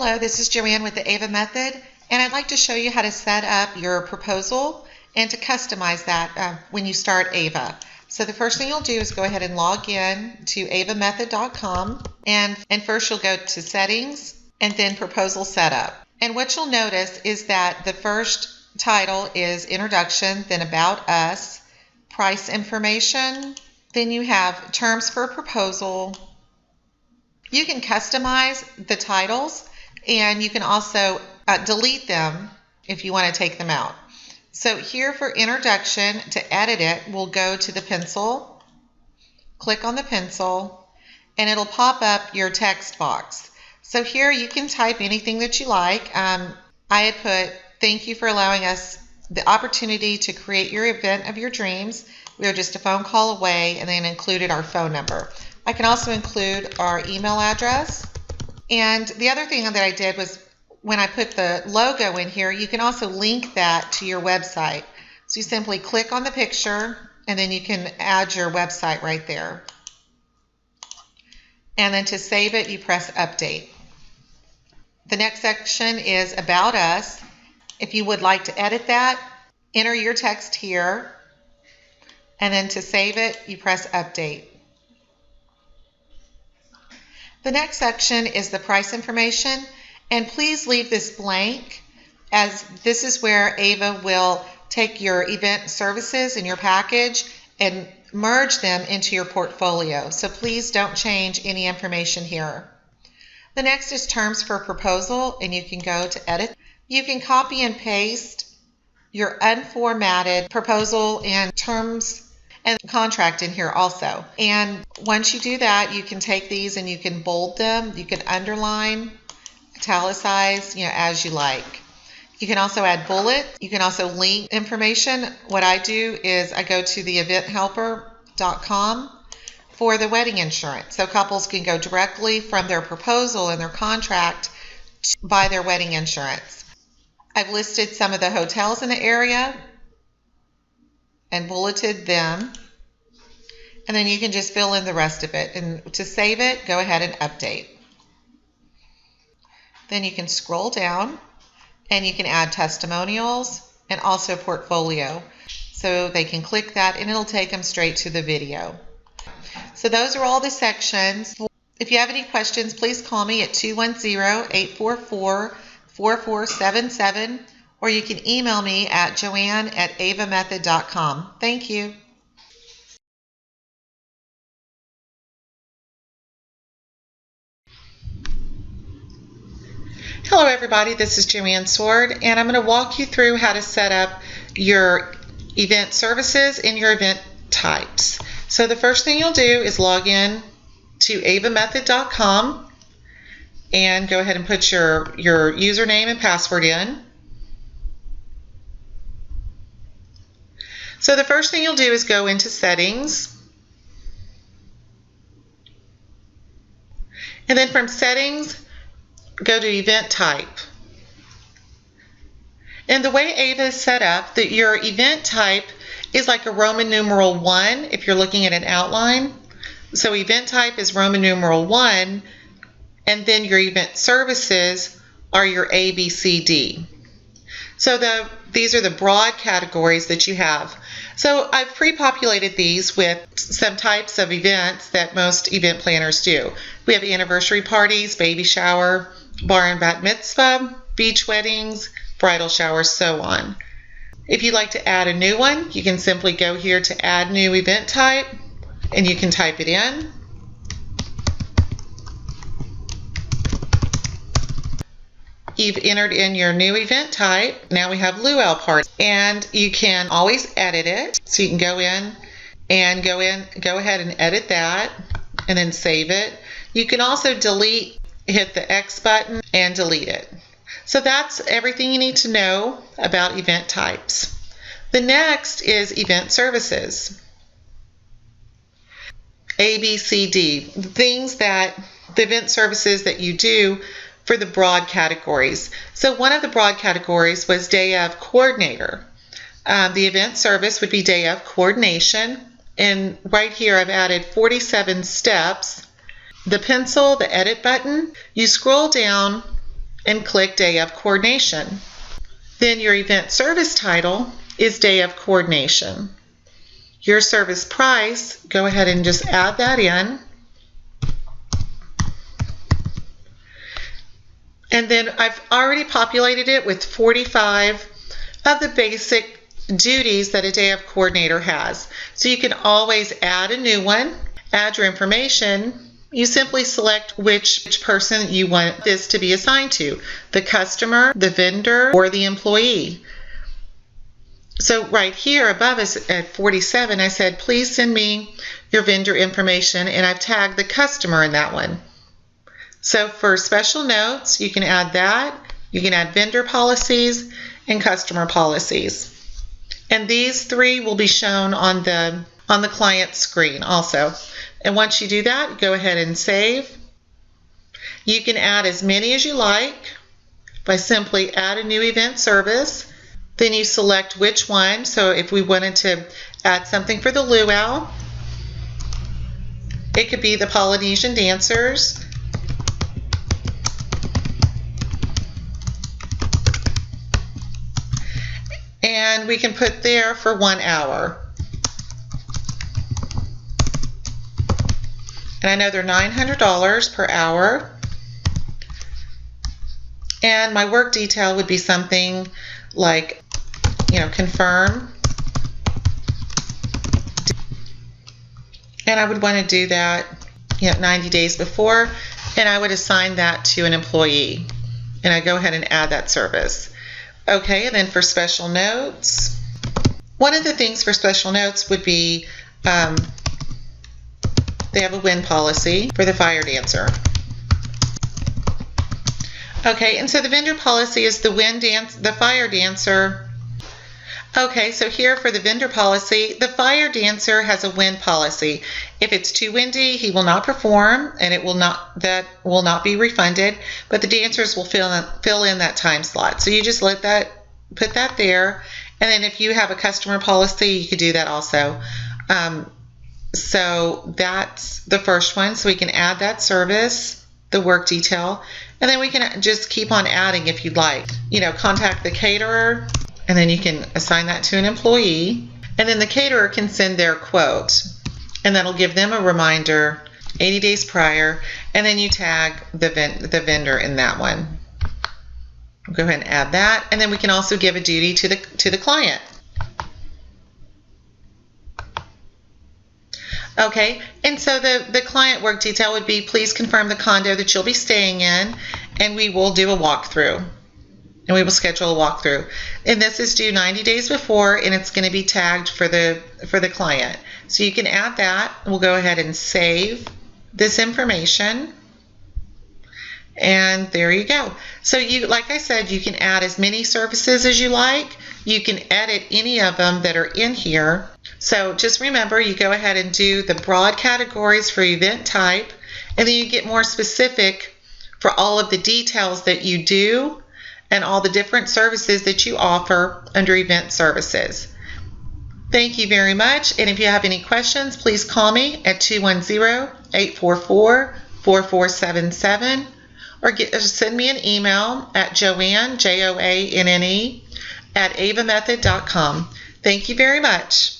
Hello, this is Joanne with the AVA Method, and I'd like to show you how to set up your proposal and to customize that when you start AVA. So the first thing you'll do is go ahead and log in to avamethod.com, and first you'll go to Settings and then Proposal Setup. And what you'll notice is that the first title is Introduction, then About Us, Price Information, then you have Terms for Proposal. You can customize the titles, and you can also delete them if you want to take them out. So here for introduction, to edit it, we'll go to the pencil, click on the pencil, and it'll pop up your text box. So here you can type anything that you like. I had put, thank you for allowing us the opportunity to create your event of your dreams. We are just a phone call away, and then included our phone number. I can also include our email address. And the other thing that I did was when I put the logo in here, you can also link that to your website. So you simply click on the picture and then you can add your website right there. And then to save it, you press Update. The next section is About Us. If you would like to edit that, enter your text here. And then to save it, you press Update. The next section is the price information, and please leave this blank, as this is where AVA will take your event services in your package and merge them into your portfolio. So please don't change any information here. The next is Terms for Proposal, and you can go to Edit. You can copy and paste your unformatted proposal and terms and contract in here also. And once you do that, you can take these and you can bold them, you can underline, italicize, as you like. You can also add bullets. You can also link information. What I do is I go to the eventhelper.com for the wedding insurance. So couples can go directly from their proposal and their contract to buy their wedding insurance. I've listed some of the hotels in the area and bulleted them, and then you can just fill in the rest of it. And to save it, go ahead and update. Then you can scroll down and you can add testimonials and also portfolio. So they can click that and it'll take them straight to the video. So those are all the sections. If you have any questions, please call me at 210-844-4477. Or you can email me at joanne@avamethod.com. Thank you. Hello everybody, this is Joanne Sword, and I'm going to walk you through how to set up your event services and your event types. So the first thing you'll do is log in to avamethod.com and go ahead and put your username and password in. So the first thing you'll do is go into Settings, and then from Settings, go to Event Type. And the way AVA is set up, that your event type is like a Roman numeral 1 if you're looking at an outline. So event type is Roman numeral 1, and then your event services are your A, B, C, D. So these are the broad categories that you have. So I've pre-populated these with some types of events that most event planners do. We have anniversary parties, baby shower, bar and bat mitzvah, beach weddings, bridal showers, so on. If you'd like to add a new one, you can simply go here to Add New Event Type, and you can type it in. You've entered in your new event type. Now we have luau party, and you can always edit it. So you can go ahead and edit that, and then save it. You can also delete, hit the X button and delete it. So that's everything you need to know about event types. The next is event services. A, B, C, D, the event services that you do for the broad categories. So one of the broad categories was Day of Coordinator. The event service would be Day of Coordination, and right here I've added 47 steps. The pencil, the edit button, you scroll down and click Day of Coordination. Then your event service title is Day of Coordination. Your service price, go ahead and just add that in. And then I've already populated it with 45 of the basic duties that a Day of Coordinator has. So you can always add a new one, add your information. You simply select which person you want this to be assigned to, the customer, the vendor, or the employee. So right here above us at 47, I said, please send me your vendor information, and I've tagged the customer in that one. So for special notes, you can add that. You can add vendor policies and customer policies. And these three will be shown on the client screen also. And once you do that, go ahead and save. You can add as many as you like by simply add a new event service. Then you select which one. So if we wanted to add something for the luau, it could be the Polynesian dancers. And we can put there for 1 hour. And I know they're $900 per hour. And my work detail would be something like, confirm. And I would want to do that 90 days before, and I would assign that to an employee. And I go ahead and add that service. Okay, and then for special notes, one of the things for special notes would be they have a win policy for the fire dancer. Okay, and so the vendor policy is the fire dancer. Okay, so here for the vendor policy, the fire dancer has a wind policy. If it's too windy, he will not perform, and that will not be refunded, but the dancers will fill in that time slot. So you just put that there, and then if you have a customer policy, you could do that also. So that's the first one. So we can add that service, the work detail, and then we can just keep on adding if you'd like. Contact the caterer, and then you can assign that to an employee, and then the caterer can send their quote, and that'll give them a reminder 80 days prior, and then you tag the vendor in that one. Go ahead and add that, and then we can also give a duty to the client. Okay, and so the client work detail would be, please confirm the condo that you'll be staying in, and we will do a walkthrough. And we will schedule a walkthrough. And this is due 90 days before, and it's going to be tagged for the client. So you can add that. We'll go ahead and save this information. And there you go. So like I said, you can add as many services as you like. You can edit any of them that are in here. So just remember, you go ahead and do the broad categories for event type, and then you get more specific for all of the details that you do and all the different services that you offer under event services. Thank you very much, and if you have any questions, please call me at 210-844-4477, or send me an email at Joanne, Joanne, @avamethod.com. Thank you very much.